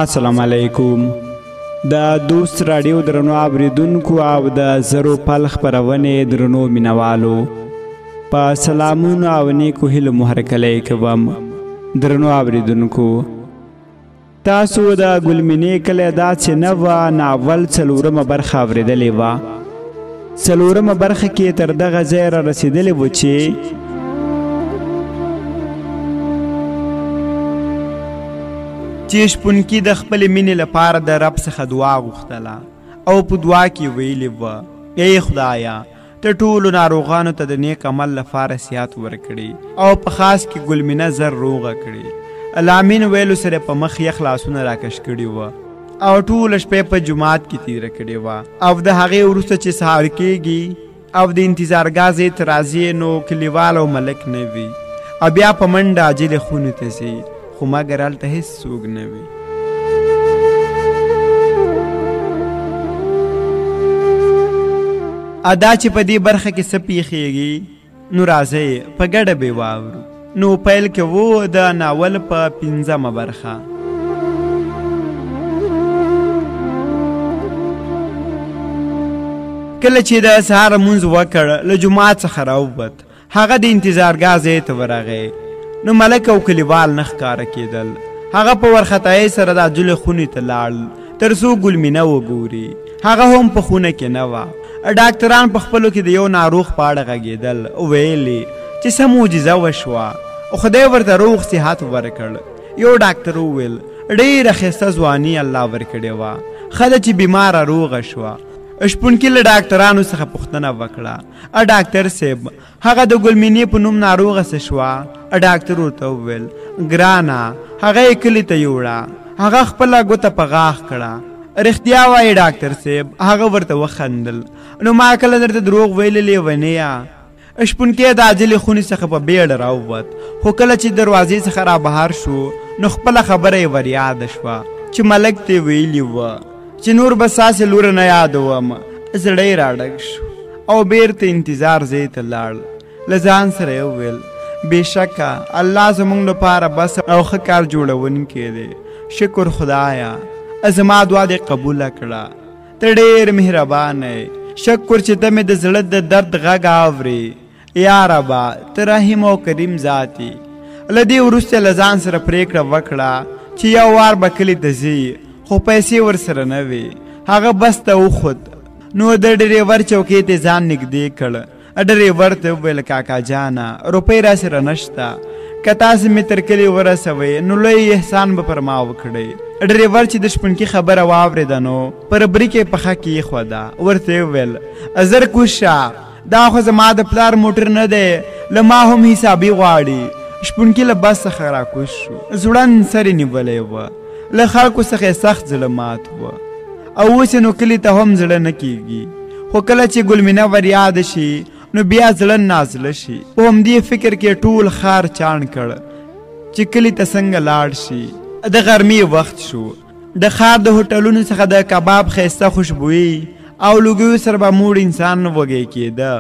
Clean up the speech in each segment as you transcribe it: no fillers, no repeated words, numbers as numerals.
السلام علیکم. د دوست رادیو درنو اوریدونکو او د زرو پل خپرونې درنو مینوالو په سلامونو او نیکو هیلو مو هرکلی کوم. درنو اوریدونکو تاسو د ګلمینې کلی داسې نه وه ناول څلورمه برخه اورېدلې وه. څلورمه برخه کې تر دغه ځای را رسېدلې وه چې شپونکي د خپلې مینې لپاره د رب څخه دعا غوښتله او په دعا کې ویلې وه ای خدایه ته ټولو ناروغانو ته د نیک عمل لپاره صحت ورکړي او په خاص کې ګلمینه زر روغه کړي. لامین ویلو سره په مخ یې خلاصونه راکش کړي وه او ټوله شپې په جومات کې تیره کړې وه او د هغې وروسته چې سهار کېږي او د انتظارګاه ځای ته راځي نو کلیوال او ملک نه وي او بیا په منډه عاجلې خونې ته ځي خو مګر هلته هېڅ څوک نه وي. ادا چې په دې برخه کې څه پیښیږي نو راځئ په ګډه به واورو. نو پیل کوو د ناول په 5مه برخه. کله چې د سهار لمونځ وکړ له جومات څخه راووت هغه د انتظارګاه ځای ته ورغی نو ملک او کلیوال نه ښکاره کېدل. هغه په وارخطایۍ سره د عجلې خونې ته لاړل تر څو ګلمینه وګوري. هغه هم په خونه کې نه وه. ډاکټران په خپلو کې د یو ناروغ په اړه غږېدل او ویلې چې څه معجزه وشوه او خدای ورته روغ صحت ورکړ. یو ډاکټر وویل ډېره ښایسته ځواني الله ورکړې وه ښه ده چې بیماره روغه شوه. شپونکي له ډاکټرانو څخه پوښتنه وکړه ډاکټر صاحب هغه د ګلمینې په نوم ناروغه څه شوه؟ ډاکټر ورته وویل ګرانه هغه یې کلي ته یوړه هغه خپله ګوته په غاښ کړه. رښتیا وایي ډاکټر صاحب هغه ورته وخندل نو ما کله درته دروغ ویلې لیونیه. شپونکی د عاجلې خونې څخه په بیړه راووت خو کله چې دروازې څخه را بهر شو نو خپله خبره یې ور یاده شوه چې ملک ته ویلي وه چې نور به ستاسې لوره نه یادوم. زړه یې راډک شو او بیرته انتظار ځای ته لاړ. له ځان سره یې وویل بېشکه الله زموږ لپاره بس او ښه کار جوړونکی دی. شکر خدایه زما دعا دې قبوله کړه. ته ډېر مهربانه یې. شکر چې ته مې د زړه د درد غږ اورې. یا ربه ته رحیم او کریم ذات یې. له دې وروسته له ځان سره پرېکړه وکړه چې یو وار به کلي ته ځي خو پیسې ورسره نه وي. هغه بس ته وخوت نو د ډریور چوکۍ ته ځان نږدې کړ. ډریور ته وویل کاکا جانه روپۍ راسره نشته که تاسې مې تر کلي ورسوئ نو لوی احسان به پر ما وکړئ. ډریور چې د شپونکي خبره واورېده نو پر بریکې پښه کېښوده ورته وویل زر کوشه دا خو زما د پلار موټر نه دی له ما هم حسابي غواړي. شپونکي له بس څخه راکوز شو. ځوړند سر یې نیولی وه له خلکو څخه سخت زړه مات وه او اوس نو کلي ته هم زړه نه کېږي. خو کله چې ګلمینه ور یاده شي نو بیا زړه نازله شي. په همدې فکر کې ټول ښار چاڼ کړ چې کلي ته څنګه لاړ شي. د غرمې وخت شو. د ښار د هوټلونو څخه د کباب ښایسته خوشبویي او لوګیو سره به موړ انسان وږی کېده.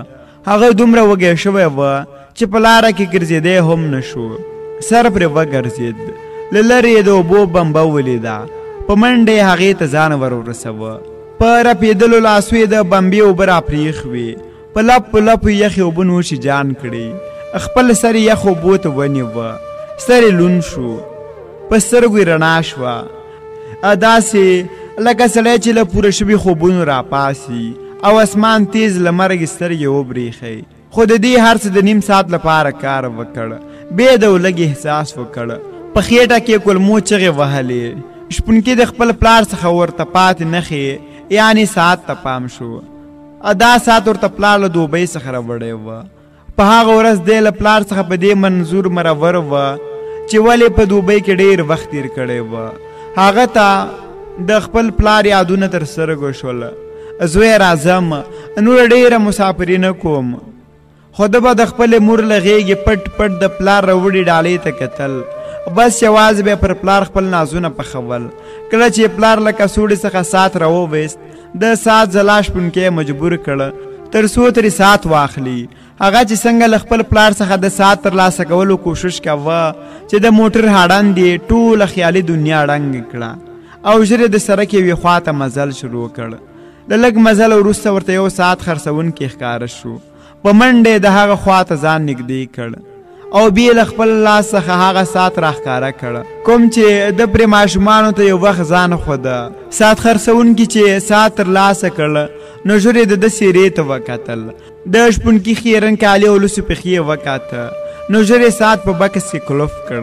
هغه دومره وږی شوی وه چې په لاره کې ګرځېدی هم نه شو. سر پرې وګرځېد. له لرې د اوبو بمبه ولیده. په منډه یې هغې ته ځان ور ورسوه. په رپېدلو لاسو یې د بمبې اوبه راپرېښوې. په لپو لپو یخې اوبه نوشي جان کړې. خپل سر یې یخ اوبو ته ونیوه. سر یې لوند شو. په سترګو یې رڼا شوه. داسې لکه سړی چې له پوره شوي خوبونو راپاسي او اسمان تیز له مرګ سترګې وبرېښی. خو د دې هر څه د نیم ساعت لپاره کار وکړ. بیا د لږ احساس وکړ. په خېټه کې کلمو چغې وهلې. شپونکي د خپل پلار څخه ورته پاتې نښې یعنې ساعت ته پام شو. دا ساعت ورته پلار له دوبۍ څخه راوړی وه. په هغه ورځ دی له پلار څخه په دې منظور مرور وه چې ولې په دوبۍ کې ډېر وخت تېر کړی وه. هغه ته د خپل پلار یادونه تر سترګو شول. زوی راځم نور ډېره مسافري نه کوم. خو ده به د خپلې مور له غېږې پټ پټ د پلار راوړې ډالۍ ته کتل. بس یوازې به پر پلار خپل نازونه پخول. کله چې پلار له کڅوړې څخه ساعت راوویست د ساعت ځلا شپونکی مجبور کړ تر څو ترې ساعت واخلي. هغه چې څنګه له خپل پلار څخه د ساعت ترلاسه کولو کوشش کوه چې د موټر هاډن دې ټوله خیالي دنیا ړنګ کړه. او ژر د سړک یوې خواته مزل شروع کړ. له لږ مزل وروسته ورته یو ساعت خرڅونکی ښکاره شو. په منډې د هغه خواته ځان نږدې کړ او بیا له خپل لاس څخه هغه ساعت راښکاره کړ کوم چې د پرې ماشومانو ته یو وخت ځان ښوده. ساعت خرڅونکي چې ساعت ترلاسه کړ نو ژر یې د ده څېرې ته وکتل. د شپونکي ښې رنګ کالي او لوڅې پښې یې وکاته نو ژر یې ساعت په بکس کې کلوف کړ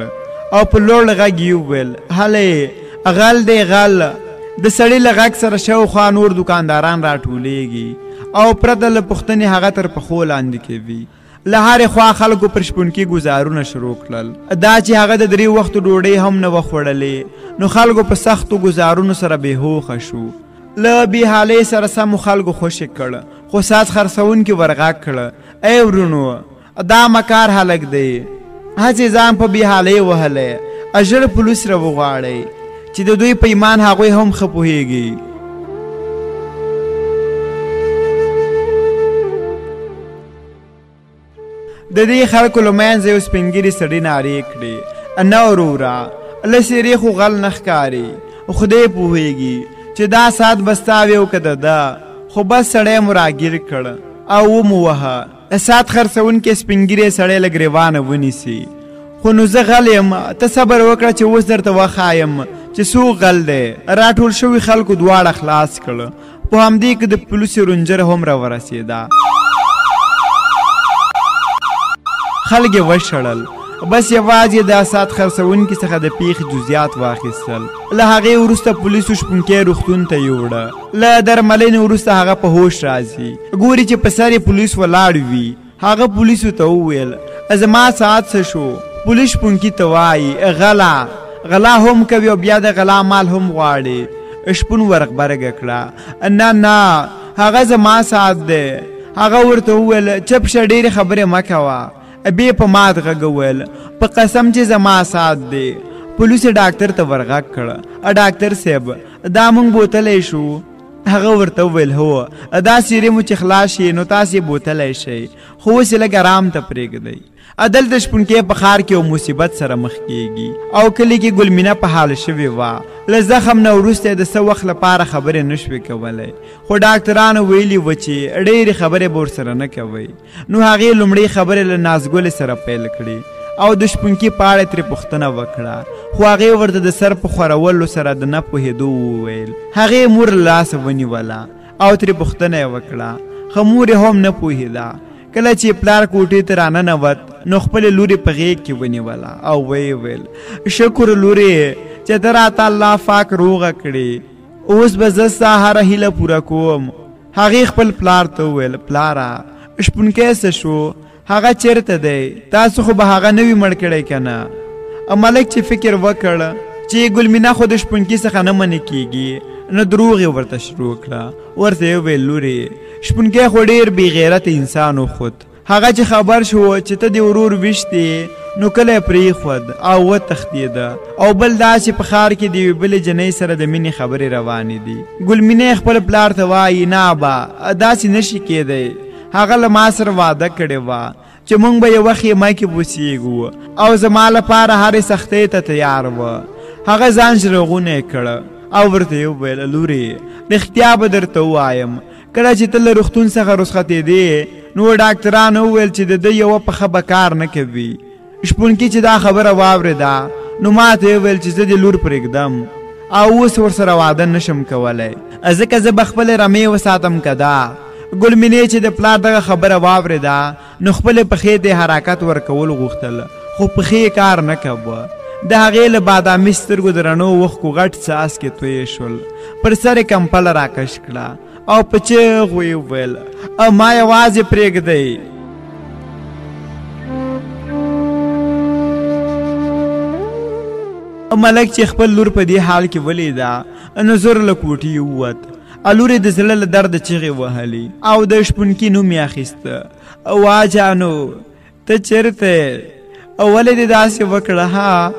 او په لوړ غږ یې وویل هلئ غل دی غل. د سړي له غږ سره شاوخوا نور دوکانداران راټولېږي او پرته له پوښتنې هغه تر پښو لاندې کوي. له هرې خوا خلکو پر شپونکي ګزارونه شروع کړل. دا چې هغه د 3 وختو ډوډۍ هم نه وه خوړلې نو خلکو په سختو ګزارونو سره بېهوښه شو. له بېحالۍ سره سمو خلکو خوشې کړ خو ساز خرڅونکي ورغږ کړ ای ورونو دا مکار هلک دی هسې ځان په بېحالۍ وهلی ژر پولیس راوغواړئ چې د دوی په ایمان هغوی هم ښه پوهېږي. د دې خلکو له منځه یو سپین ږیري سړي نارې کړې نه وروره له څېرې خو غل نه ښکاري خدای پوهېږي چې دا ساعت به ستا وي او که د ده. خو بس سړی مو راګیر کړ او ومو وهه. ساعت خرڅونکی سپین ږیری سړی له ګریوانه ونیسي. خو نو زه غل یم ته صبر وکړه چې اوس درته وښایم چې څوک غل دی. راټول شوي خلکو دواړه خلاص کړ. په همدې کې د پولیسو رنجر هم راورسېده. خلک یې وشړل. بس یوازې د ساعت خرڅونکي څخه د پیښې جزیات واخیستل. له هغې وروسته پولیسو شپونکی روغتون ته یوړه. له درملنې وروسته هغه په هوش راځي. ګوري چې په سر یې پولیس ولاړ وي. هغه پولیسو ته وویل زما ساعت څه شو؟ پولیس شپونکي ته وایي غلا هم کوي او بیا د غلا مال هم غواړي. شپون ورغبرګه کړه نه هغه زما ساعت دی. هغه ورته وویل چپ شه ډېرې خبرې مه کوه. بیا په مات غږ وویل په قسم چې زما ساعت دی. پولیس ډاکټر ته ورغږ کړه ډاکټر صاحب دا موږ بوتلی شو؟ هغه ورته وویل هو دا څېرې مو چې خلاص شي نو تاسې بوتلی شئ خو اوس یې لږ ارام ته پرېږدئ. دلته شپونکی په ښار کې یو مصیبت سره مخ کېږي او کلي کې ګلمینه په حال شوې وه. له زخم نه وروسته یې د څه وخت لپاره خبرې نه شوې کولی خو ډاکټرانو ویلي وه چې ډېرې خبرې به ورسره نه کوئ. نو هغې لومړۍ خبرې له نازګلې سره پیل کړې او د شپونکي په اړه ترې پوښتنه وکړه خو هغې ورته د سر په خورولو سره د نه پوهېدو وویل. هغې مور له لاسه ونیوله او ترې پوښتنه یې وکړه خو مور یې هم نه پوهېده. کله چې پلار کوټې ته راننوت نو خپلې لورې په غېږ کې ونیوله او ویې ویل شکر لورې چې ته راته الله پاک روغه کړې اوس به زه ستا هره هیله پوره کوم. هغې خپل پلار ته وویل پلاره شپونکی څه شو؟ هغه چیرته دی؟ تاسو خو به هغه نه وي مړ کړی که نه؟ ملک چې فکر وکړ چې ګلمینه خو د شپونکي څخه نه منې کېږي نو دروغ یې ورته شروع کړه. ورته یې وویل لورې شپونکی خو ډېر بې غیرته انسان وخوت. هغه چې خبر شو چې ته د ورور ویشتې نو کله یې پرېښود او وتښتېده. او بل دا چې په ښار کې د یوې بلې جنۍ سره د مینې خبرې روانې دي. ګلمینې خپل پلار ته وایي نه ابا داسې نشي کېدی. هغه له ما سره واده کړې وه چې موږ به یوه خیمه کې اوسېږو او زما لپاره هرې سختۍ ته تیار وه. هغه ځان ژغورنی کړ او ورته یې وویل لورې رښتیا به درته ووایم کله چې ته له روغتون څخه رخصتېدې نو ډاکټرانو وویل چې د ده یوه پښه به کار نه کوي. شپونکي چې دا خبره واورېده نو ما ته یې وویل چې زه د لور پرېږدم او اوس ورسره واده نشم کولی ځکه زه به خپلې رمې وساتم که دا. ګلمینې چې د پلار دغه خبره واورېده نو خپلې پښې ته حرکت ورکول غوښتل خو پښې کار نه کوه. د هغې له بادامي سترګو د رڼو اوښکو غټ څاڅکې تویې شول. پر سر یې کمپله راکش کړه او په چیغو یې وویل ما یوازې پرېږدئ. ملک چې خپل لور په دې حال کې ولیده نو زر له کوټې ووت. لور یې د زړه له درده چیغې وهلې او د شپونکي نوم یې اخیسته. وا جانو ته چېرته ولې دې داسې وکړه ها؟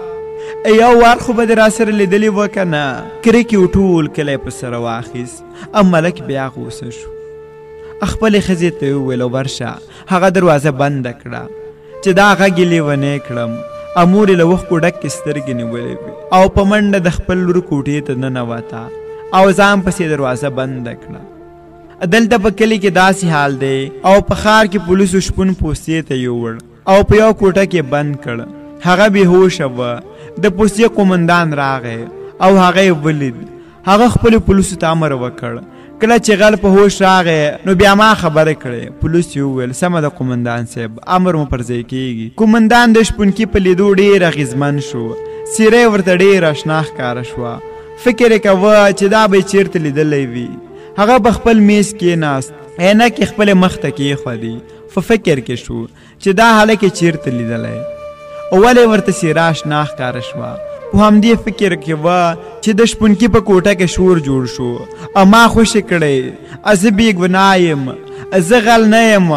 یو وار خو به دې راسره لیدلې وه که نه؟ کرکې و ټول کلی په سره واخیست. ملک بیا غوسه شو. خپلې ښځې ته یې وویل ورشه هغه دروازه بنده کړه چې دا غږ یې لیونی کړم امور له وښکو ډکې سترګې نیولې وې او په منډه د خپل لور کوټې ته ننوته او ځان پسې دروازه بنده کړه. دلته په کلي کې داسې حال دی او په ښار کې پولیسو شپون پوستې ته یووړ او په یو کوټه کې بند کړ. هغه بېهوشه وه. د پوستې قومندان راغی او هغه یې ولید. هغه خپلو پولیسو ته امر وکړ. کله چې غل په هوش راغی نو بیا ما خبره کړې. پولیس یې وویل سمه ده قومندان صاحب، امر مو پر ځای کېږي. قومندان د شپونکي په لیدو ډېر اغېزمن شو. څېره یې ورته ډېر اشنا ښکاره شوه. فکر یې کوه چې دا به یې چېرته لیدلی وي. هغه په خپل میز کېناست، عینک یې خپلې مخ ته کېښودې. په فکر کې شو چې دا هلک یې چېرته لیدلی، ولې ورته څېره اشنا ښکاره شوه. په همدې فکر کې وه چې د شپونکي په کوټه کې شور جوړ شو. ما خوشې کړی، زه بې ګناه یم، زه غل نه یم،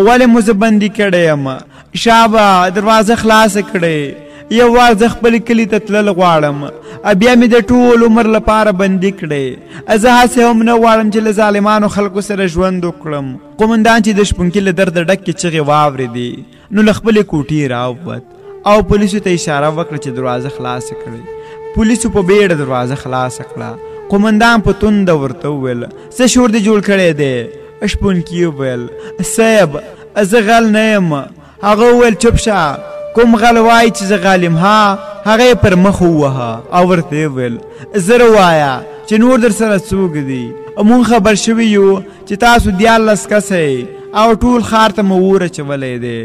ولې مو زه بندي کړی یم؟ شابه دروازه خلاصه کړئ. یو وار زه خپل کلي ته تلل غواړم، بیا مې د ټول عمر لپاره بندي کړئ. زه هسې هم نه غواړم چې له ظالمانو خلکو سره ژوند وکړم. قومندان چې د شپونکي له درده ډکې چغې واورېدې نو له خپلې کوټې راووت او پولیسو ته اشاره وکړه چې دروازه خلاصه کړئ. پولیسو په بیړه دروازه خلاصه کړه. قومندان په تونده ورته وویل څه شور دې جوړ کړی دی؟ شپونکي وویل صاحب زه غل نه یم. هغه وویل چپ شه، کوم غل وایي چې زه غل یم؟ ها؟ هغه یې پر مخ ووهه او ورته یې وویل زر ووایه چې نور در سره څوک دي؟ مونږ خبر شوي یو چې تاسو 14 کسه او ټول ښار ته مو اور اچولی دی.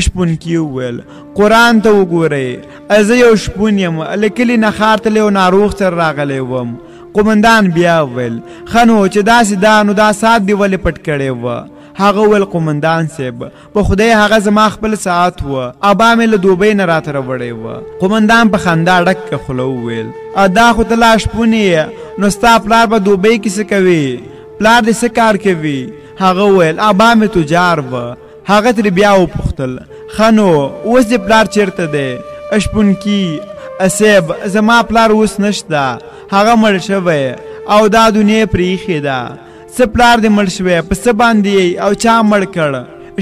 شپونکي وویل قرآن ته وګورئ، زه یو شپون یم، له کلي نه ښار ته له یو ناروغ سره راغلی وم. قومندان بیا وویل ښه نو چې داسې ده نو دا ساعت دې ولې پټ کړی وه؟ هغه وویل قومندان صاحب په خدای هغه زما خپل ساعت وه، ابا مې له دوبۍ نه راته راوړی وه. قومندان په خندا ډکه خوله وویل دا خو ته لا شپون یې، نو ستا پلار به دوبۍ کې څه کوي؟ پلار دې څه کار کوي؟ هغه وویل ابا مې تجار وه. هغه ترې بیا وپوښتل ښه نو اوس دې پلار چېرته دی؟ شپونکي صاحب زما پلار اوس نشته، هغه مړ شوی او دا دنیا پرېښې ده. څه پلار دې مړ شوی، په څه باندې او چا مړ کړ؟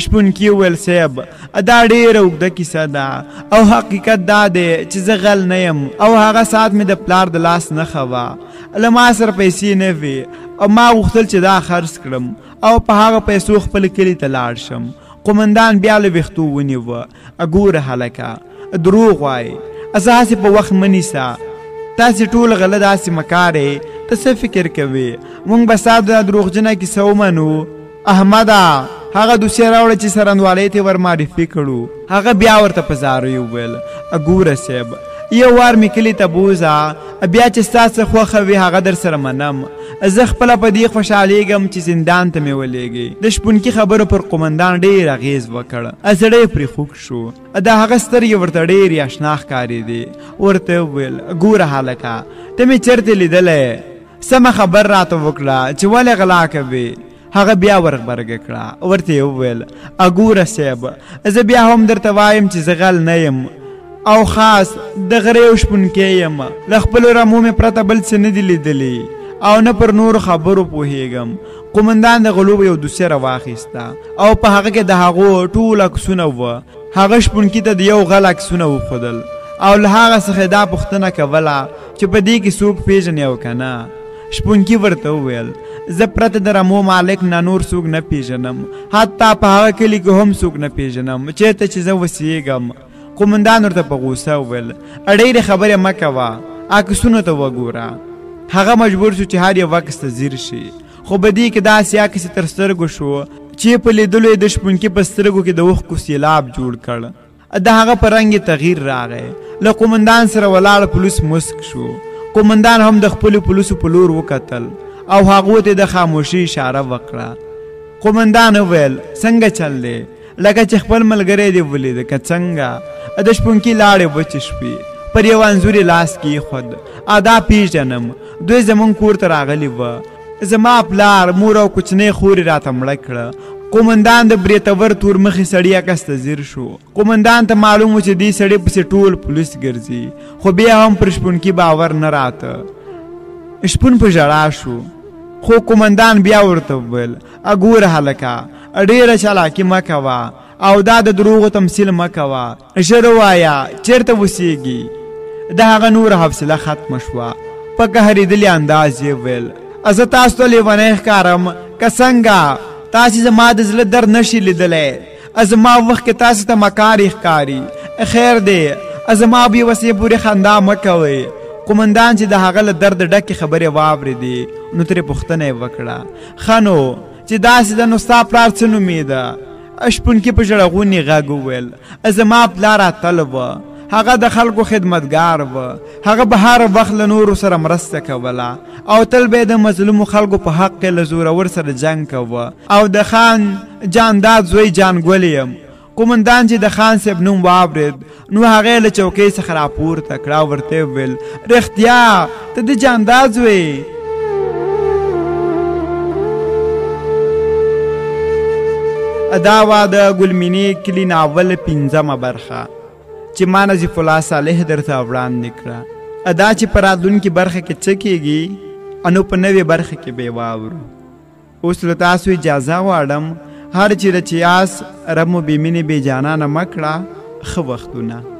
شپونکي وویل صاحب دا ډېره اوږده کیسه ده او حقیقت دا دی چې زه غل نه یم او هغه ساعت مې د پلار د لاس نښه وه. له ما سره پیسې نه وې او ما غوښتل چې دا خرڅ کړم او په هغه پیسو خپل کلي ته لاړ شم. قومندان بیا له ویښتو ونیوه. ګوره هلکه دروغ وایي، زه هسې په وخت مه نیسه. تاسې ټول غله داسې مکارې، ته څه فکر کوې؟ موږ به ستا دا دروغجنه کیسه ومنو؟ احمده هغه دوسیه راوړه چې څرنګوالی ته ور معرفي کړو. هغه بیا ورته په زاریو وویل ګوره صاحب یو وار مې کلي ته بوځه، بیا چې ستا څه خوښه وي هغه در سره منم. زه خپله په دې خوشحالېږم چې زندان ته مې ولېږي. د شپونکي خبرو پر قومندان ډېر اغېز وکړ. زړه یې پرې خوږ شو. د هغه سترګې ورته ډېرې اشنا ښکارېدې. ورته وویل ګوره هلکه ته مې چېرته لیدلی؟ سمه خبر راته وکړه چې ولې غلا کوې؟ هغه بیا ورغبرګه کړه. ورته یې وویل ګوره صاحب زه بیا هم درته وایم چې زه غل نه یم او خاص د غریو شپونکی یم. له خپلو رمو مې پرته بل څه نه دي لیدلي او نه پر نورو خبرو پوهېږم. قومندان د غلو یو دوسیه راواخیسته او په هغه کې د هغو ټول عکسونه وه. هغه شپونکي ته د یو غل عکسونه وښودل او له هغه څخه دا پوښتنه کوله چې په دې کې څوک پیژنې او که نه. شپونکي ورته وویل زه پرته د رمو مالک نه نور څوک نه پیژنم، حتی په هغه کلي کې هم څوک نه پیژنم چېرته چې زه اوسېږم. قومندان ورته په غوسه وویل ډېرې خبرې مه کوه، عکسونو ته وګوره. هغه مجبور شو چې هر یو عکس ته ځیر شي، خو په دې کې داسې عکس یې تر سترګو شو چې په لیدلو یې د شپونکي په سترګو کې د اوښکو سیلاب جوړ کړ. د هغه په رنګ یې تغییر راغی. له قومندان سره ولاړ پولیس مسک شو. قومندان هم د خپلو پولیسو په لور وکتل او هغو ته د خاموشي اشاره وکړه. قومندان وویل څنګه چل دی؟ لکه چې خپل ملګری دې ولید که څنګه؟ د شپونکي لاړې وچې شوې. پر یو انځور یې لاس کېښود. دا پیژنم، دوی زمونږ کور ته راغلي وه. زما پلار مور او کوچنۍ خور یې راته مړه کړه. قومندان د برېتور تور مخې سړي عکس ته ځیر شو. قومندان ته معلوم و چې دې سړي پسې ټول پولیس ګرځي، خو بیا هم پر شپونکي باور نه راته. شپون په ژړا شو، خو قومندان بیا ورته وویل ګوره هلکه ډېره چالاکي مه کوه، او دا د دروغو تمثیل مه کوه ژر ووایه چیرته اوسیږي د هغه نور حوصله ختمه شوه په قهرېدلي انداز یې وویل زه تاسو ته لیونی ښکارم که څنګه تاسې زما د زړه درد نشي لیدلی زما وخت کې تاسې ته مکارې ښکاري خیر دی زما بې وسې پورې خندا مه کوئ قومندان چې د هغه له درد ډکې خبرې واورېدې نو ترې پوښتنه یې وکړه ښه نو چې داسې ده نو ستا پلار څه نومېده شپونکي په ژړغوني غږ وویل زما پلار اتل و هغه د خلکو خدمتګار و هغه به هر وخت له نورو سره مرسته کوله او تل به د مظلومو خلکو په حق کې له زورور سره جنګ کوه او د خان جانداد زوی جان ګل یم قومندان چې د خان صاحب نوم واورېد نو هغې له چوکۍ څخه راپورته کړه او ورته وویل رښتیا ته د جانداد زوی دا وه د ګلمینې کلي ناول 5مه برخه چې ما نظیف الله صالح درته وړاندې کړه دا چې په راتلونکي برخه کې څه کېږي نو په نوې برخه کې به واورو اوس له تاسو اجازه غواړم هر چیرې چې یاست رب مو بې مینې بې جانانه مه کړه ښه وختونه